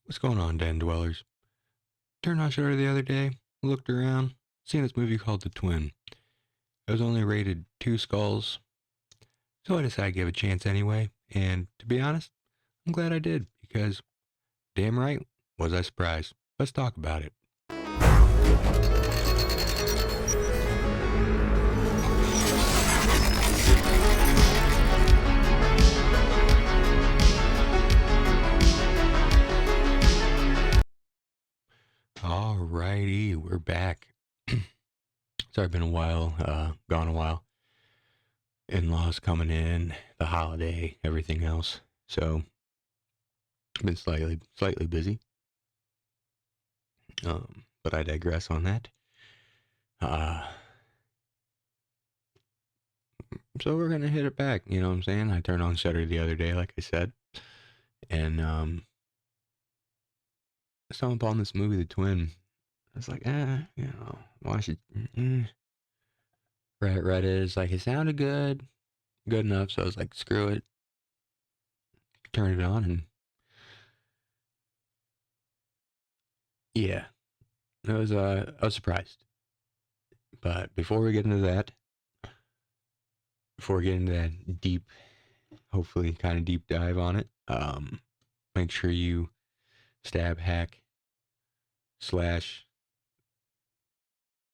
What's going on, Den Dwellers? Turned on Shudder the other day, looked around, seen this movie called The Twin. It was only rated 2 skulls, so I decided to give it a chance anyway, and to be honest, I'm glad I did, because damn right was I surprised. Let's talk about it. Alrighty, we're back. Sorry, been a while, gone a while. In-laws coming in, the holiday, everything else. So, been slightly busy. But I digress on that. Uh, so we're gonna hit it back. You know what I'm saying? I turned on Shudder the other day, like I said, and I stumbled upon this movie, The Twin. I was like, watch it. Read it. It's like it sounded good enough. So I was like, screw it. Turned it on, and yeah, it was. I was surprised. But before we get into that, deep, hopefully kind of deep dive on it, make sure you stab hack slash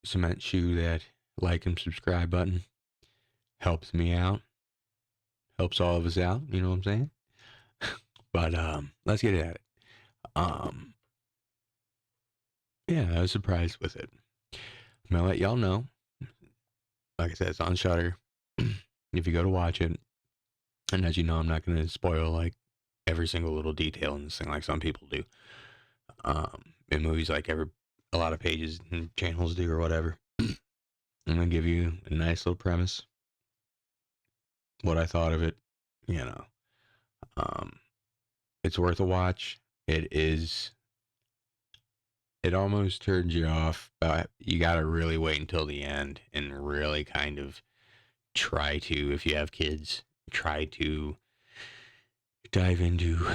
cement shoe that like and subscribe button. Helps me out, helps all of us out, you know what I'm saying? But let's get at it. Um yeah, I was surprised with it. I'm gonna let y'all know. Like I said, it's on Shudder. If you go to watch it, and as you know, I'm not gonna spoil like every single little detail in this thing like some people do. In movies like a lot of pages and channels do or whatever. I'm gonna give you a nice little premise, what I thought of it, you know. Um it's worth a watch. It almost turns you off, but you got to really wait until the end and really kind of try to, if you have kids, try to dive into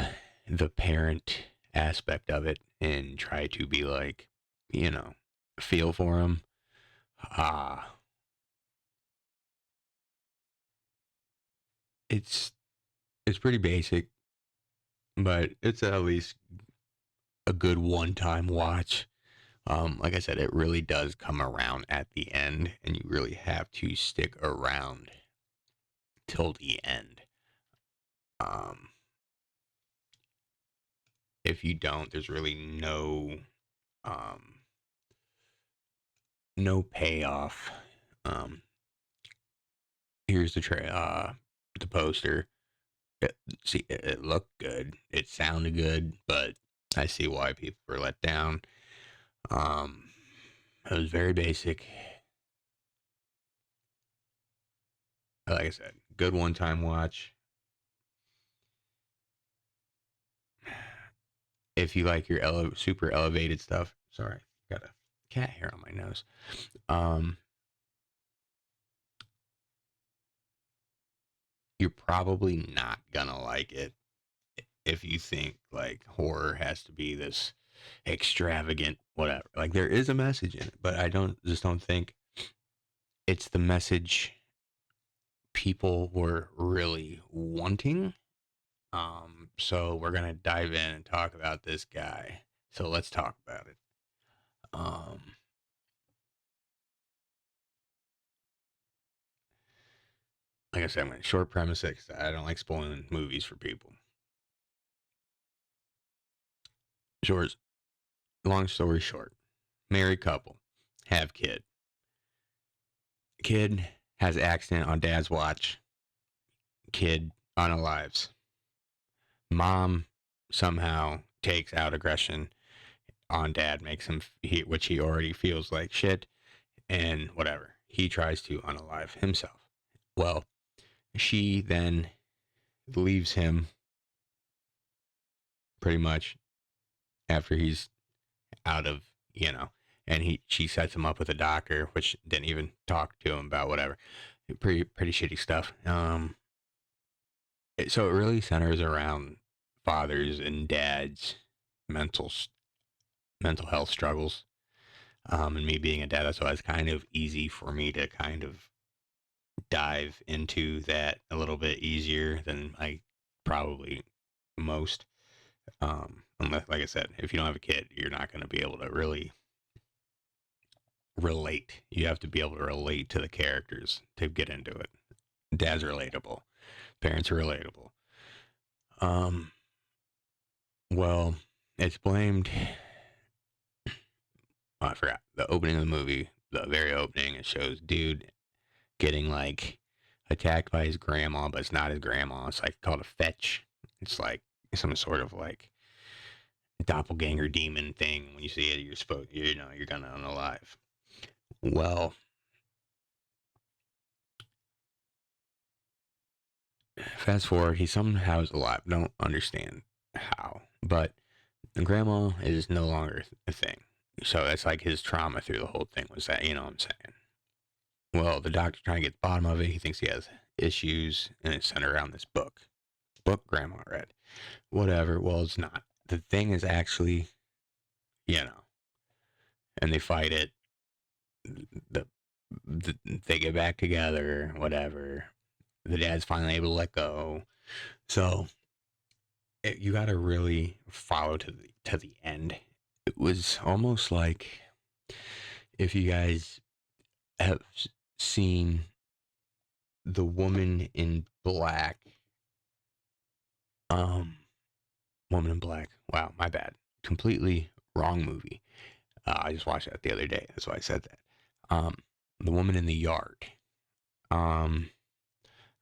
the parent aspect of it and try to be like, you know, feel for them. Ah, it's it's pretty basic, but it's at least a good one-time watch. Like I said, it really does come around at the end, and you really have to stick around till the end. Um, if you don't, there's really um, no payoff. Um, here's the poster. It looked good. It sounded good, but I see why people were let down. Um, it was very basic. Like I said, good one-time watch. If you like your super elevated stuff, sorry, got a cat hair on my nose. Um, you're probably not gonna like it if you think like horror has to be this extravagant whatever. Like there is a message in it, but I don't think it's the message people were really wanting. So we're gonna dive in and talk about this guy. So let's talk about it. Um, like I said, I'm gonna short premise it 'cause I don't like spoiling movies for people. Short, long story short, married couple, have kid. Kid has accident on dad's watch. Kid unalives. Mom somehow takes out aggression on dad, makes him, which he already feels like shit, and whatever. He tries to unalive himself. Well, she then leaves him pretty much after he's out of, and she sets him up with a doctor, which didn't even talk to him about whatever. Pretty shitty stuff. So it really centers around fathers and dads mental mental health struggles. And me being a dad, so it's kind of easy for me to kind of dive into that a little bit easier than I probably most. Unless, like I said, if you don't have a kid, you're not going to be able to really relate. You have to be able to relate to the characters to get into it. Dad's relatable. Parents are relatable. Um, well, it's blamed. Oh, I forgot the opening of the movie. The very opening, it shows dude getting like attacked by his grandma, but it's not his grandma. It's like called a fetch. It's like some sort of like doppelganger demon thing. When you see it, you're gonna unalive. Well, fast forward, he somehow is alive. Don't understand how, but grandma is no longer a thing. So that's like his trauma through the whole thing was that, you know what I'm saying? Well, the doctor's trying to get the bottom of it. He thinks he has issues, and it's centered around this book. Book grandma read. Whatever. Well, it's not. The thing is actually, you know, and they fight it. The, they get back together, whatever. The dad's finally able to let go. So you got to really follow to the end. It was almost like if you guys have seen the Woman in Black. Um, Woman in Black. Wow, my bad. Completely wrong movie. I just watched that the other day. That's why I said that. The Woman in the Yard. Um,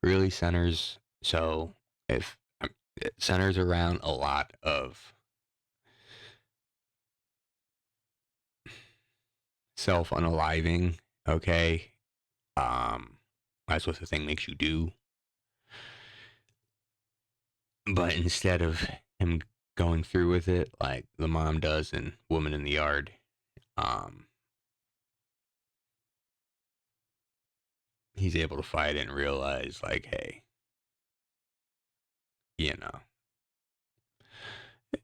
really centers. So if it centers around a lot of self unaliving. Okay. That's what the thing makes you do. But instead of him going through with it like the mom does in Woman in the Yard, um, he's able to fight it and realize, like, hey, you know,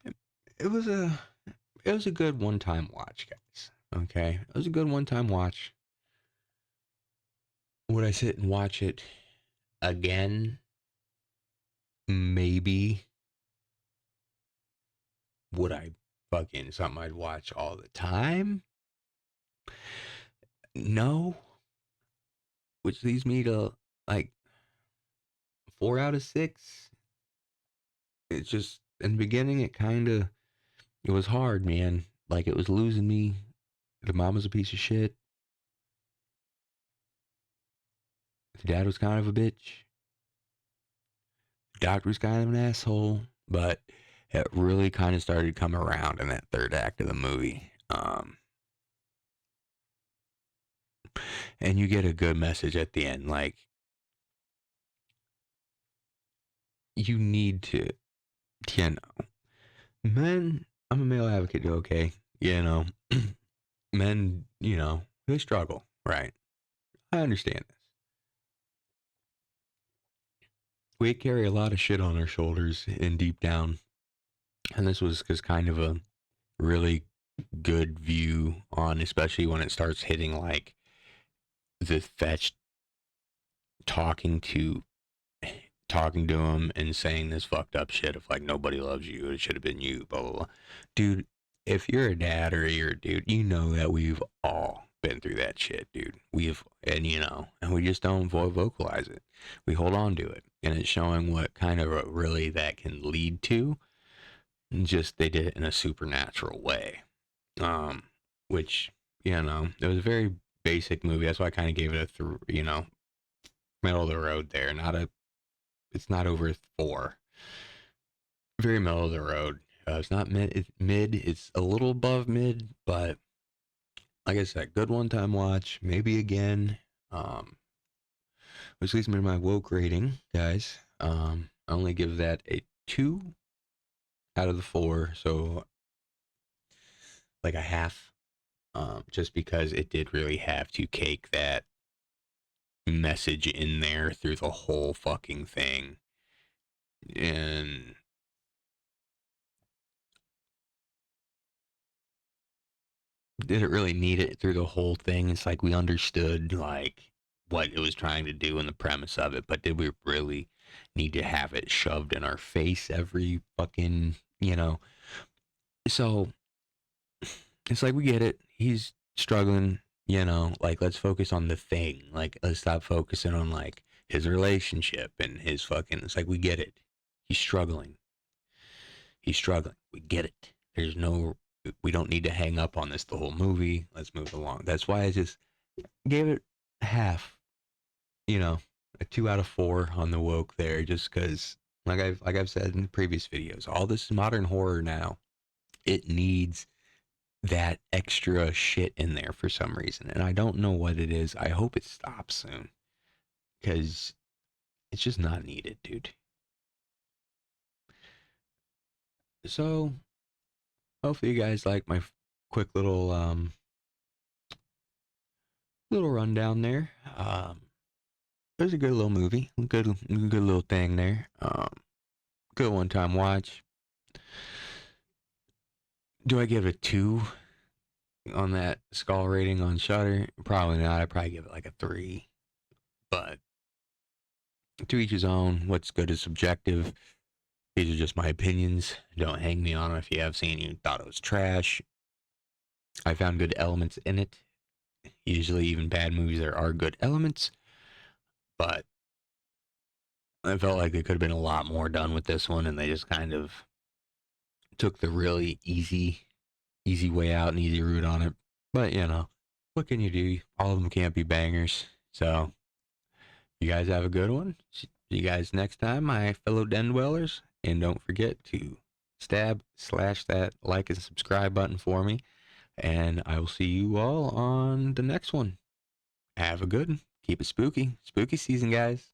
it, it was a it was a good one time watch, guys. Okay, it was a good one time watch. Would I sit and watch it again? Maybe. Would I fucking something I'd watch all the time? No. Which leads me to like 4 out of 6. It's just in the beginning it was hard, man. Like it was losing me. The mom was a piece of shit. The dad was kind of a bitch. The doctor was kind of an asshole. But it really kind of started to come around in that third act of the movie. And you get a good message at the end. Like you need to, you know, men. I'm a male advocate, okay? You know, men, you know, they struggle, right? I understand this. We carry a lot of shit on our shoulders and deep down. And this was just kind of a really good view on, especially when it starts hitting like the fetch talking to talking to him and saying this fucked up shit of like nobody loves you, it should have been you, blah blah blah. Dude, if you're a dad or you're a dude, you know that we've all been through that shit, dude. And you know, and we just don't vocalize it. We hold on to it, and it's showing what kind of really that can lead to. And just they did it in a supernatural way, um, which you know it was a very basic movie. That's why I kind of gave it you know, middle of the road there. It's not over 4. Very middle of the road. It's not mid. It's mid. It's a little above mid, but like I said, good one time watch. Maybe again. Which leads me to my woke rating, guys. I only give that a 2 out of the 4, so like a half. Just because it did really have to cake that message in there through the whole fucking thing, and did it really need it through the whole thing? It's like we understood like what it was trying to do and the premise of it, but did we really need to have it shoved in our face every fucking, you know? So it's like we get it. He's struggling, you know, like let's focus on the thing. Like let's stop focusing on like his relationship and his fucking it's like we get it. He's struggling. He's struggling. We get it. There's no we don't need to hang up on this the whole movie. Let's move along. That's why I just gave it half, you know, a 2 out of 4 on the woke there, just because like I've said in previous videos, all this modern horror now, it needs that extra shit in there for some reason. And I don't know what it is. I hope it stops soon. Cause it's just not needed, dude. So hopefully you guys like my quick little rundown there. It was a good little movie. Good little thing there. Good one time watch. Do I give it a 2 on that skull rating on Shudder? Probably not. I'd probably give it like a 3. But to each his own. What's good is subjective. These are just my opinions. Don't hang me on it if you have seen it and thought it was trash. I found good elements in it. Usually, even bad movies, there are good elements. But I felt like there could have been a lot more done with this one, and they just kind of took the really easy way out and easy route on it. But you know, what can you do? All of them can't be bangers. So you guys have a good one. See you guys next time, my fellow den dwellers. And don't forget to slash that like and subscribe button for me. And I will see you all on the next one. Have a good one. Keep it spooky. Spooky season, guys.